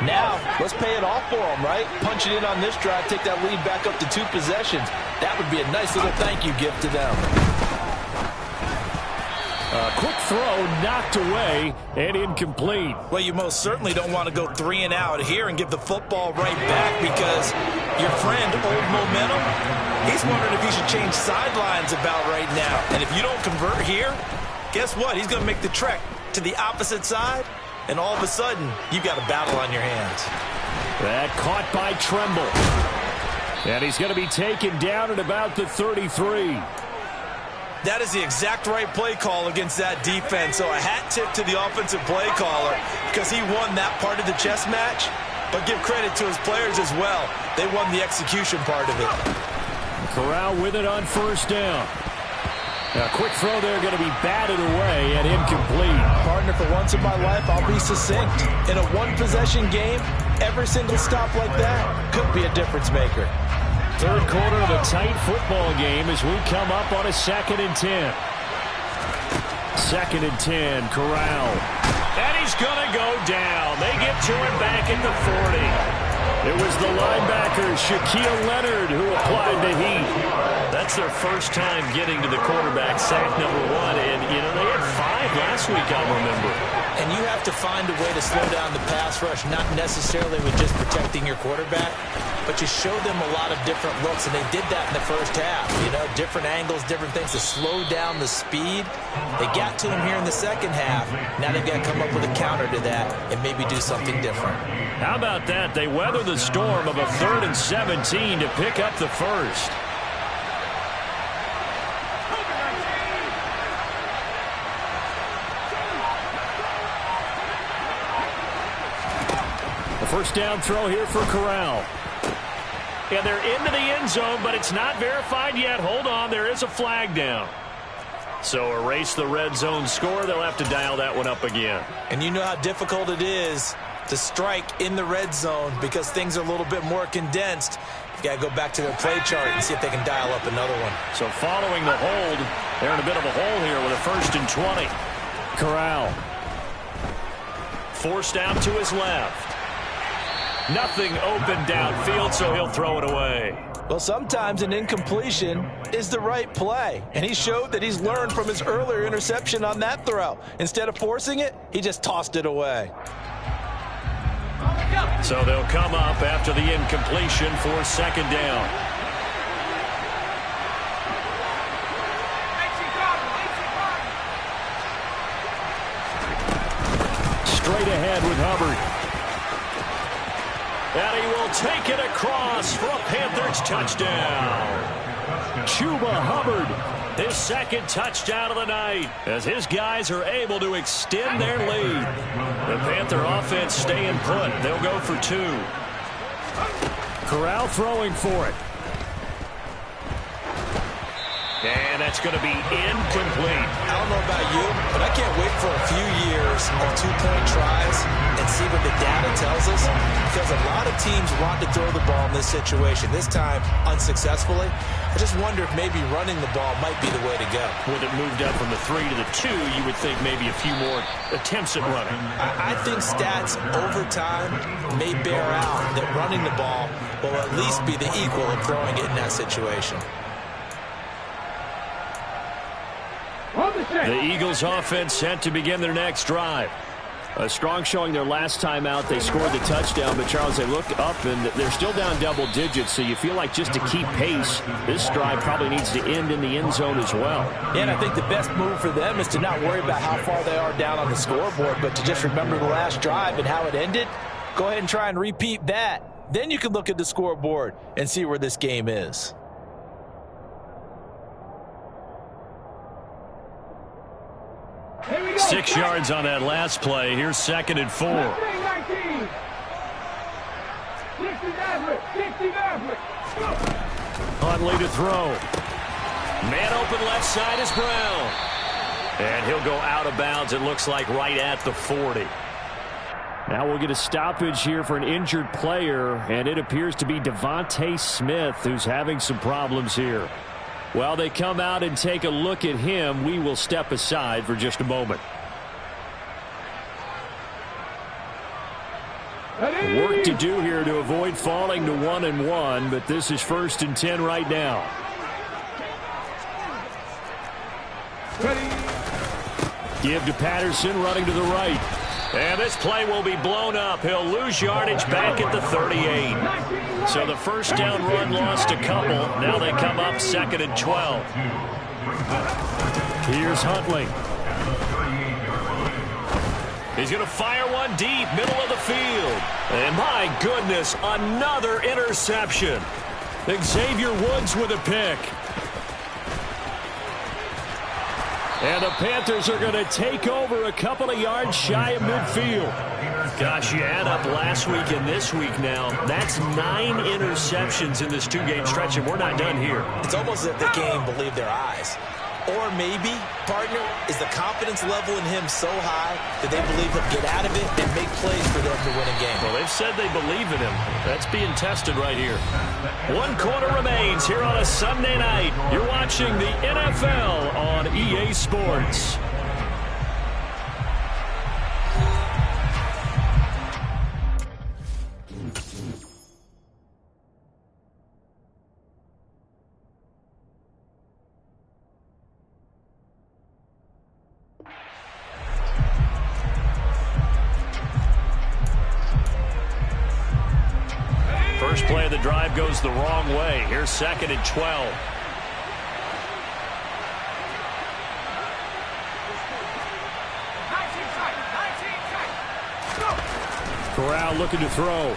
Now, let's pay it off for them, right? Punch it in on this drive, take that lead back up to 2 possessions. That would be a nice little thank you gift to them. Quick throw, knocked away, and incomplete. Well, you most certainly don't want to go 3 and out here and give the football right back because your friend, Old Momentum, he's wondering if he should change sidelines about right now. And if you don't convert here, guess what? He's going to make the trek to the opposite side, and all of a sudden, you've got a battle on your hands. That caught by Tremble. And he's going to be taken down at about the 33. That is the exact right play call against that defense. So a hat tip to the offensive play caller because he won that part of the chess match. but give credit to his players as well. They won the execution part of it. Corral with it on first down. A quick throw there going to be batted away and incomplete. Partner, for once in my life, I'll be succinct. In a one-possession game, every single stop like that could be a difference maker. Third quarter of a tight football game as we come up on a 2nd and 10. 2nd and 10, Corral. And he's going to go down. They get to him back at the 40. It was the linebacker, Shaquille Leonard, who applied the heat. That's their first time getting to the quarterback, sack number 1. And, you know, they had 5 last week, I remember. And you have to find a way to slow down the pass rush, not necessarily with just protecting your quarterback, but you show them a lot of different looks, and they did that in the first half. You know, different angles, different things to slow down the speed. They got to him here in the second half. Now they've got to come up with a counter to that and maybe do something different. How about that? They weather the storm of a 3rd and 17 to pick up the first. The first down throw here for Corral. Yeah, they're into the end zone, but it's not verified yet. Hold on, there is a flag down. So erase the red zone score. They'll have to dial that one up again. And you know how difficult it is to strike in the red zone because things are a little bit more condensed. You got to go back to their play chart and see if they can dial up another one. So following the hold, they're in a bit of a hole here with a 1st and 20. Corral. Forced out to his left. Nothing open downfield, so he'll throw it away. Well, sometimes an incompletion is the right play, and he showed that he's learned from his earlier interception on that throw. Instead of forcing it, he just tossed it away. So they'll come up after the incompletion for 2nd down. Straight ahead with Hubbard. And he will take it across for a Panthers touchdown. Chuba Hubbard, his 2nd touchdown of the night, as his guys are able to extend their lead. The Panther offense staying put. They'll go for 2. Corral throwing for it. And that's going to be incomplete. I don't know about you, but I can't wait for a few years of 2-point tries and see what the data tells us, because a lot of teams want to throw the ball in this situation, this time unsuccessfully. I just wonder if maybe running the ball might be the way to go. With it moved up from the 3 to the 2, you would think maybe a few more attempts at running. I think stats over time may bear out that running the ball will at least be the equal of throwing it in that situation. The Eagles offense set to begin their next drive. A strong showing their last time out. They scored the touchdown, but Charles, they look up and they're still down double digits, so you feel like just to keep pace, this drive probably needs to end in the end zone as well. And I think the best move for them is to not worry about how far they are down on the scoreboard, but to just remember the last drive and how it ended. Go ahead and try and repeat that. Then you can look at the scoreboard and see where this game is. Here we go. 6 yards on that last play. Here's 2nd and 4. 19. 60 Maverick. Huntley to throw. Man open left side is Brown. And he'll go out of bounds, it looks like, right at the 40. Now we'll get a stoppage here for an injured player, and it appears to be Devontae Smith who's having some problems here. While they come out and take a look at him, we will step aside for just a moment. Work to do here to avoid falling to 1-1, but this is 1st and 10 right now. Give to Patterson, running to the right. And this play will be blown up. He'll lose yardage back at the 38. So the first down run lost a couple. Now they come up 2nd and 12. Here's Huntley. He's going to fire one deep, middle of the field. And my goodness, another interception. Xavier Woods with a pick. And the Panthers are going to take over a couple of yards shy of midfield. Gosh, you add up last week and this week now. That's 9 interceptions in this 2-game stretch, and we're not done here. It's almost as if they can't even believe their eyes. Or maybe, partner, is the confidence level in him so high that they believe he'll get out of it and make plays for them to win a game. Well, they've said they believe in him. That's being tested right here. 1 quarter remains here on a Sunday night. You're watching the NFL on EA Sports. First play of the drive goes the wrong way. Here's 2nd and 12. Corral looking to throw.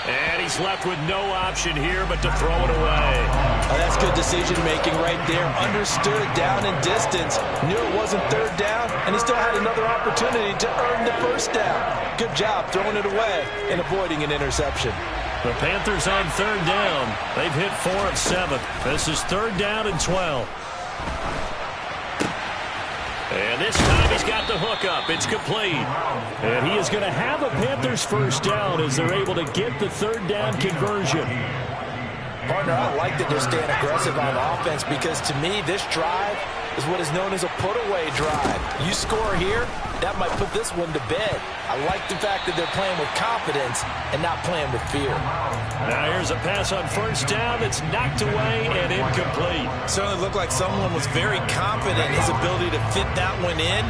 And he's left with no option here but to throw it away. Oh, that's good decision-making right there. Understood down and distance. Knew it wasn't 3rd down, and he still had another opportunity to earn the 1st down. Good job throwing it away and avoiding an interception. The Panthers on 3rd down. They've hit 4 of 7. This is 3rd down and 12. And this time he's got the hook up. It's complete. And he is going to have a Panthers 1st down as they're able to get the 3rd down conversion. Partner, I like that they're staying aggressive on offense because to me this drive is what is known as a put-away drive. You score here, that might put this one to bed. I like the fact that they're playing with confidence and not playing with fear. Now here's a pass on 1st down that's knocked away and incomplete. Certainly looked like someone was very confident in his ability to fit that one in.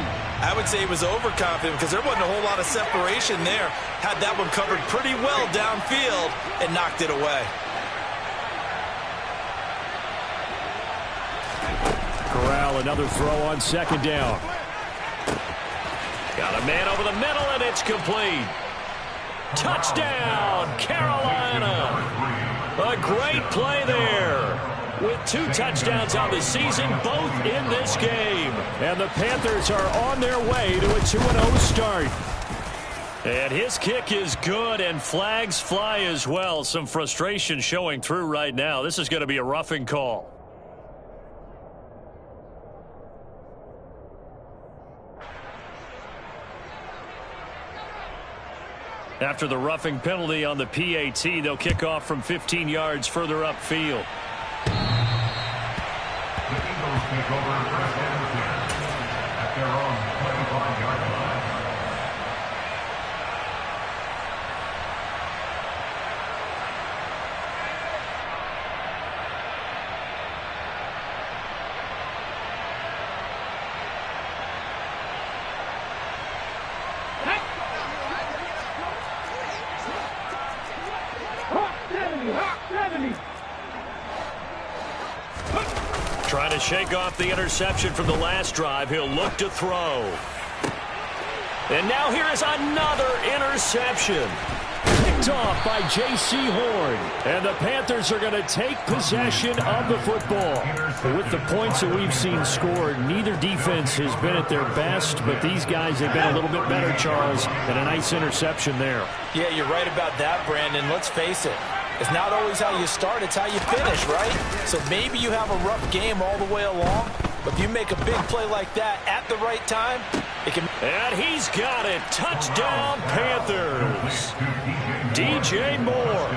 I would say he was overconfident because there wasn't a whole lot of separation there. Had that one covered pretty well downfield and knocked it away. Corral, another throw on 2nd down. Got a man over the middle, and it's complete. Touchdown, Carolina. A great play there. With 2 touchdowns on the season, both in this game. And the Panthers are on their way to a 2-0 start. And his kick is good, and flags fly as well. Some frustration showing through right now. This is going to be a roughing call. After the roughing penalty on the PAT, they'll kick off from 15 yards further upfield. The Eagles take over first and 10 at their own 25-yard line. Trying to shake off the interception from the last drive. He'll look to throw. And now here is another interception. Picked off by J.C. Horn. And the Panthers are going to take possession of the football. With the points that we've seen scored, neither defense has been at their best, but these guys have been a little bit better, Charles, and a nice interception there. Yeah, you're right about that, Brandon. Let's face it. It's not always how you start, it's how you finish, right? So maybe you have a rough game all the way along, but if you make a big play like that at the right time, it can... And he's got it. Touchdown, Panthers. DJ Moore,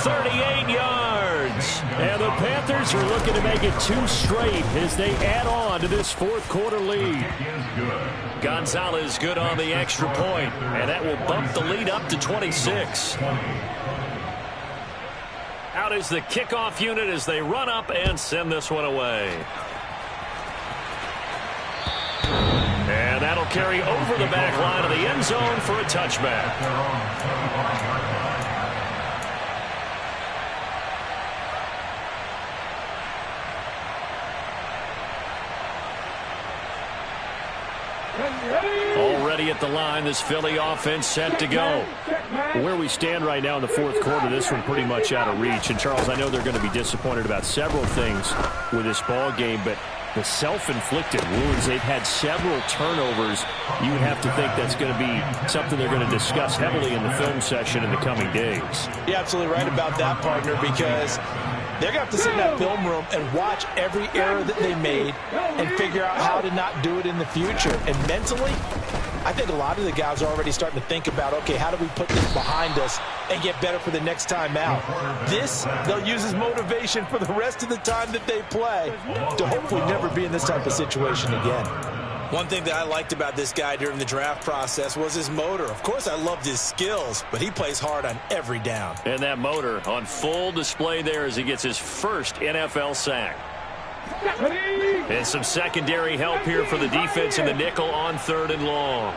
38 yards. And the Panthers are looking to make it 2 straight as they add on to this 4th quarter lead. Gonzalez good on the extra point, and that will bump the lead up to 26. Out is the kickoff unit as they run up and send this one away. And that'll carry over the back line of the end zone for a touchback. Already at the line, this Philly offense set to go. Where we stand right now in the fourth quarter, this one pretty much out of reach. And, Charles, I know they're going to be disappointed about several things with this ball game, but the self-inflicted wounds, they've had several turnovers. You would have to think that's going to be something they're going to discuss heavily in the film session in the coming days. You're absolutely right about that, partner, because they're going to have to sit in that film room and watch every error that they made and figure out how to not do it in the future. And mentally, I think a lot of the guys are already starting to think about, okay, how do we put this behind us and get better for the next time out? This, they'll use as motivation for the rest of the time that they play to hopefully never be in this type of situation again. One thing that I liked about this guy during the draft process was his motor. Of course, I loved his skills, but he plays hard on every down. And that motor on full display there as he gets his first NFL sack. And some secondary help here for the defense in the nickel on 3rd and long.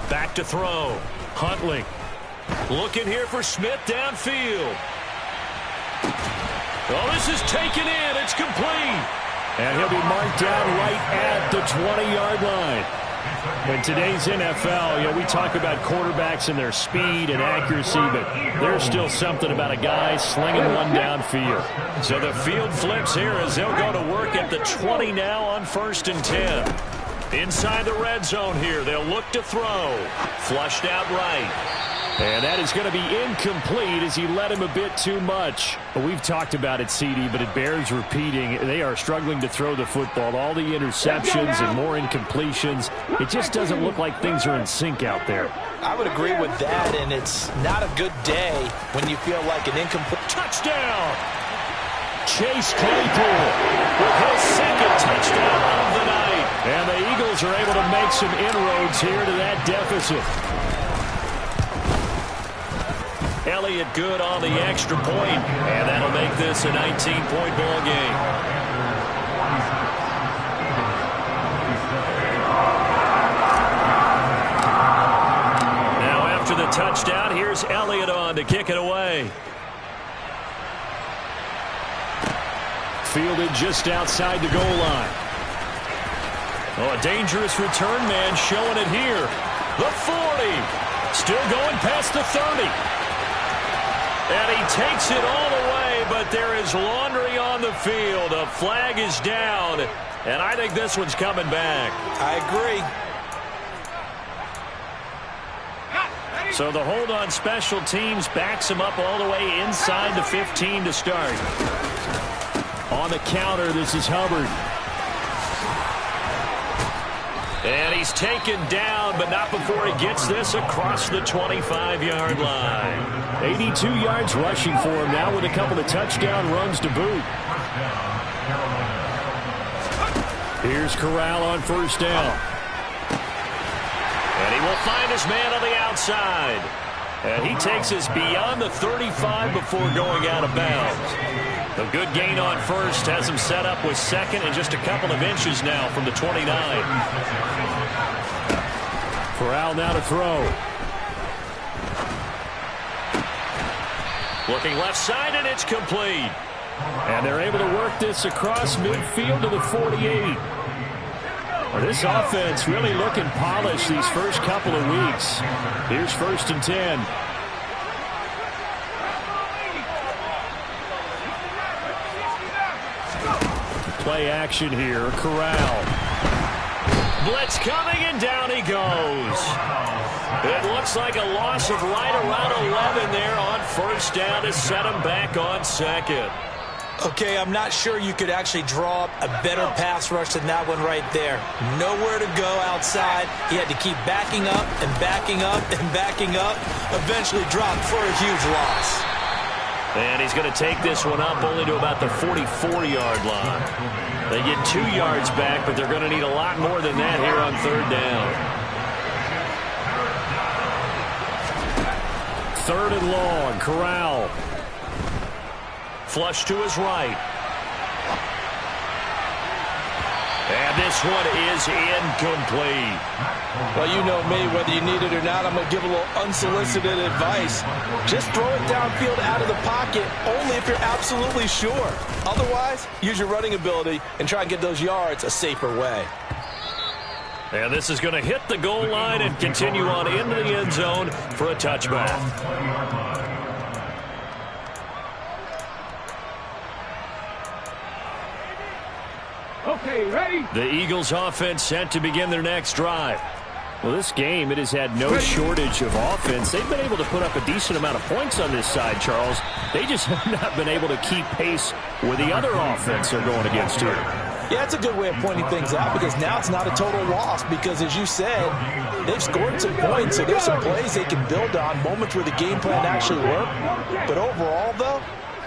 Back to throw. Huntley looking here for Smith downfield. Oh, this is taken in. It's complete. And he'll be marked down right at the 20-yard line. In today's NFL, we talk about quarterbacks and their speed and accuracy, but there's still something about a guy slinging one downfield. So the field flips here as they'll go to work at the 20 now on 1st and 10. Inside the red zone here, they'll look to throw. Flushed out right. And that is going to be incomplete as he led him a bit too much. But we've talked about it, CD, but it bears repeating. They are struggling to throw the football. All the interceptions and more incompletions. It just doesn't look like things are in sync out there. I would agree with that, and it's not a good day when you feel like an incomplete. Touchdown! Chase Claypool with his second touchdown of the night. And the Eagles are able to make some inroads here to that deficit. Elliott good on the extra point, and that'll make this a 19-point ball game. Now after the touchdown, here's Elliott on to kick it away. Fielded just outside the goal line. Oh, a dangerous return man showing it here. The 40, still going past the 30. And he takes it all the way, but there is laundry on the field. A flag is down, and I think this one's coming back. I agree. So the hold on special teams backs him up all the way inside the 15 to start. On the counter, this is Hubbard. And he's taken down, but not before he gets this across the 25-yard line. 82 yards rushing for him now with a couple of touchdown runs to boot. Here's Corral on 1st down. And he will find his man on the outside. And he takes us beyond the 35 before going out of bounds. A good gain on 1st has him set up with 2nd and just a couple of inches now from the 29. Corral now to throw. Looking left side, and it's complete. And they're able to work this across midfield to the 48. Well, this offense really looking polished these first couple of weeks. Here's 1st and 10. Play action here. Corral. Blitz coming, and down he goes. It looks like a loss of right around 11 there on 1st down to set him back on 2nd. Okay, I'm not sure you could actually draw up a better pass rush than that one right there. Nowhere to go outside. He had to keep backing up and backing up and backing up. Eventually dropped for a huge loss. And he's going to take this one up only to about the 44-yard line. They get 2 yards back, but they're going to need a lot more than that here on 3rd down. 3rd and long. Corral. Flush to his right. And this one is incomplete. Well, you know me, whether you need it or not, I'm going to give a little unsolicited advice. Just throw it downfield out of the pocket, only if you're absolutely sure. Otherwise, use your running ability and try and get those yards a safer way. And this is going to hit the goal line and continue on into the end zone for a touchback. Okay, ready? The Eagles offense set to begin their next drive. Well, this game, it has had no shortage of offense. They've been able to put up a decent amount of points on this side, Charles. They just have not been able to keep pace with the other offense they're going against here. Yeah, that's a good way of pointing things out because now it's not a total loss because, as you said, they've scored some points, so there's some plays they can build on, moments where the game plan actually worked. But overall, though,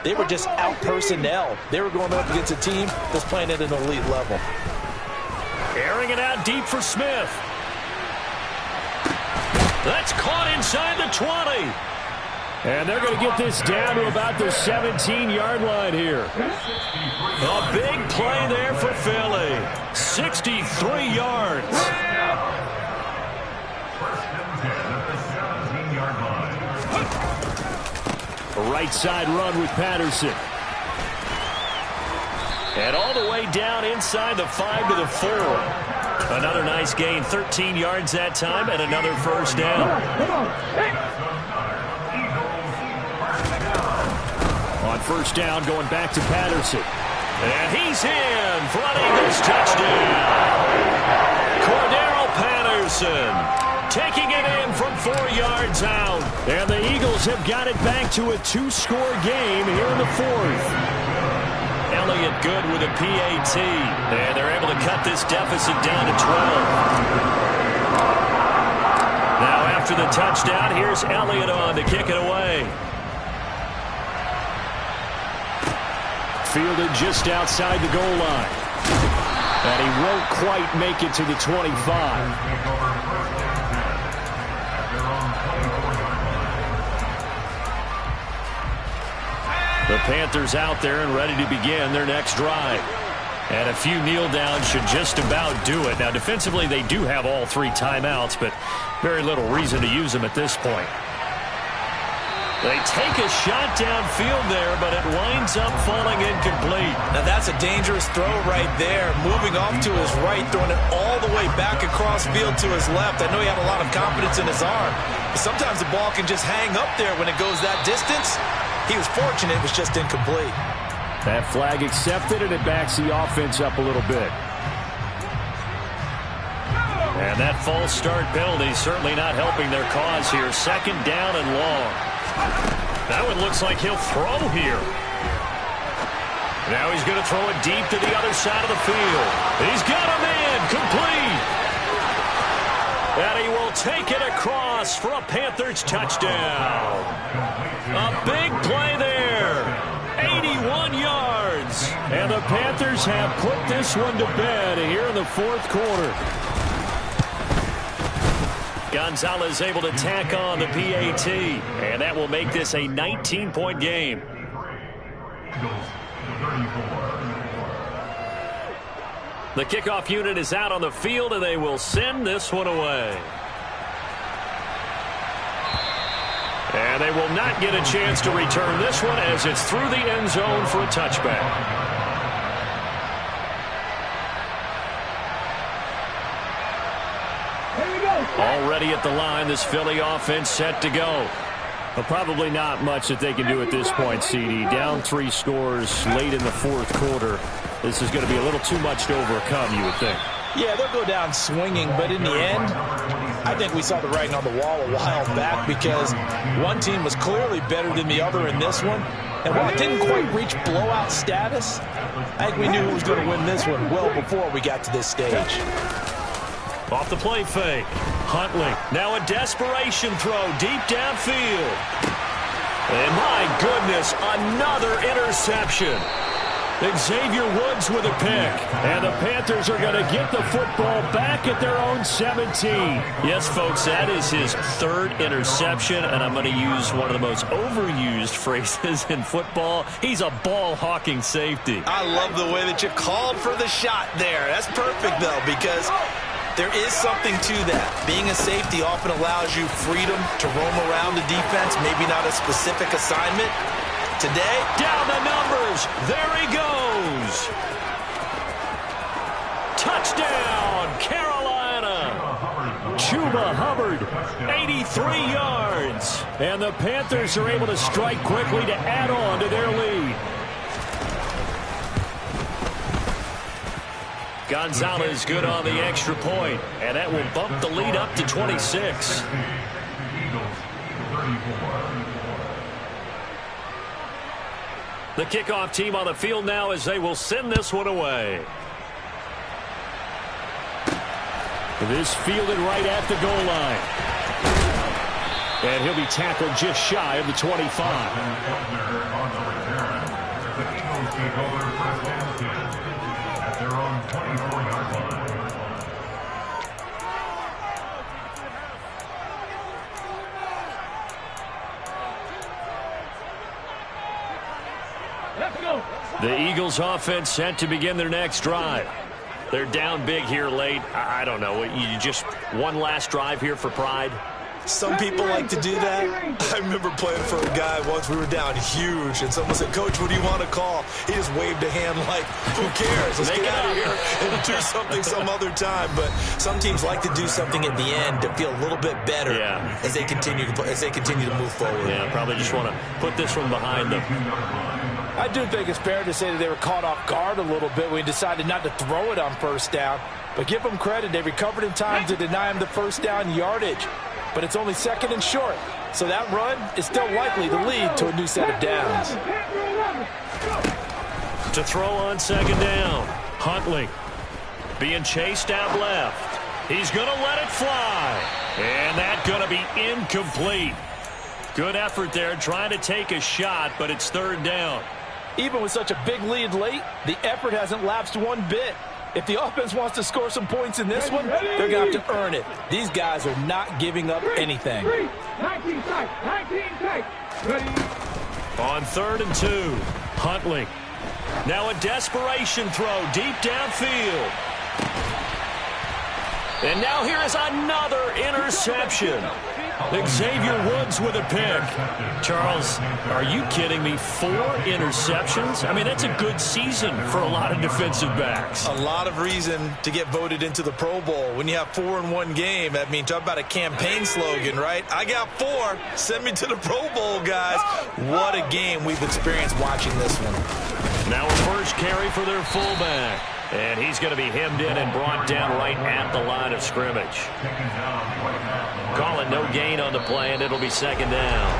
they were just out-personnel. They were going up against a team that's playing at an elite level. Airing it out deep for Smith. That's caught inside the 20. And they're going to get this down to about the 17-yard line here. A big play there for Philly. 63 yards. A right side run with Patterson. And all the way down inside the 5 to the 4. Another nice gain, 13 yards that time, and another first down. On first down, going back to Patterson. And he's in for an Eagles touchdown. Cordero Patterson taking it in from 4 yards out. And the Eagles have got it back to a 2-score game here in the 4th. Elliott good with a PAT. And they're able to cut this deficit down to 12. Now after the touchdown, here's Elliott on to kick it away. Fielded just outside the goal line. And he won't quite make it to the 25. The Panthers out there and ready to begin their next drive. And a few kneel downs should just about do it. Now, defensively, they do have all 3 timeouts, but very little reason to use them at this point. They take a shot downfield there, but it winds up falling incomplete. Now, that's a dangerous throw right there. Moving off to his right, throwing it all the way back across field to his left. I know he had a lot of confidence in his arm, but sometimes the ball can just hang up there when it goes that distance. He was fortunate, it was just incomplete. That flag accepted, and it backs the offense up a little bit. And that false start penalty certainly not helping their cause here. 2nd down and long. That one looks like he'll throw here. Now he's going to throw it deep to the other side of the field. He's got him in, complete. And he will take it across for a Panthers touchdown. A big play there. 81 yards. And the Panthers have put this one to bed here in the 4th quarter. Gonzalez able to tack on the PAT. And that will make this a 19-point game. The kickoff unit is out on the field, and they will send this one away. And they will not get a chance to return this one as it's through the end zone for a touchback. Already at the line, this Philly offense set to go. But probably not much that they can do at this point, CD. Down 3 scores late in the 4th quarter. This is going to be a little too much to overcome, you would think. Yeah, they'll go down swinging, but in the end, I think we saw the writing on the wall a while back because one team was clearly better than the other in this one. And while it didn't quite reach blowout status, I think we knew who was going to win this one well before we got to this stage. Off the play fake. Huntley. Now a desperation throw deep downfield. And my goodness, another interception. Xavier Woods with a pick. And the Panthers are going to get the football back at their own 17. Yes, folks, that is his 3rd interception, and I'm going to use one of the most overused phrases in football. He's a ball-hawking safety. I love the way that you called for the shot there. That's perfect, though, because there is something to that. Being a safety often allows you freedom to roam around the defense, maybe not a specific assignment. Today, down the numbers. There he goes. Touchdown, Carolina. Chuba Hubbard, 83 yards. And the Panthers are able to strike quickly to add on to their lead. Gonzalez good on the extra point, and that will bump the lead up to 26. The kickoff team on the field now as they will send this one away. This fielded right at the goal line. And he'll be tackled just shy of the 25. The Eagles offense set to begin their next drive. They're down big here late. I don't know. You just one last drive here for pride? Some people like to do that. I remember playing for a guy once. We were down huge, and someone said, "Coach, what do you want to call?" He just waved a hand like, "Who cares? Let's get out of here and do something some other time." But some teams like to do something at the end to feel a little bit better as they continue to move forward. Yeah, probably just want to put this one behind them. I do think it's fair to say that they were caught off guard a little bit when he decided not to throw it on first down. But give them credit. They recovered in time to deny him the first down yardage. But it's only second and short. So that run is still likely to lead to a new set of downs. To throw on second down. Huntley being chased out left. He's going to let it fly. And that's going to be incomplete. Good effort there trying to take a shot, but it's third down. Even with such a big lead late, the effort hasn't lapsed one bit. If the offense wants to score some points in this one, they're going to have to earn it. These guys are not giving up anything. 19 Ready. On 3rd and 2, Huntley. Now a desperation throw deep downfield. And now here is another interception. Xavier Woods with a pick. Charles, are you kidding me? 4 interceptions? I mean, that's a good season for a lot of defensive backs. A lot of reason to get voted into the Pro Bowl. When you have 4 in one game, I mean, talk about a campaign slogan, right? I got 4. Send me to the Pro Bowl, guys. What a game we've experienced watching this one. Now a first carry for their fullback. And he's going to be hemmed in and brought down right at the line of scrimmage. Calling no gain on the play, and it'll be second down.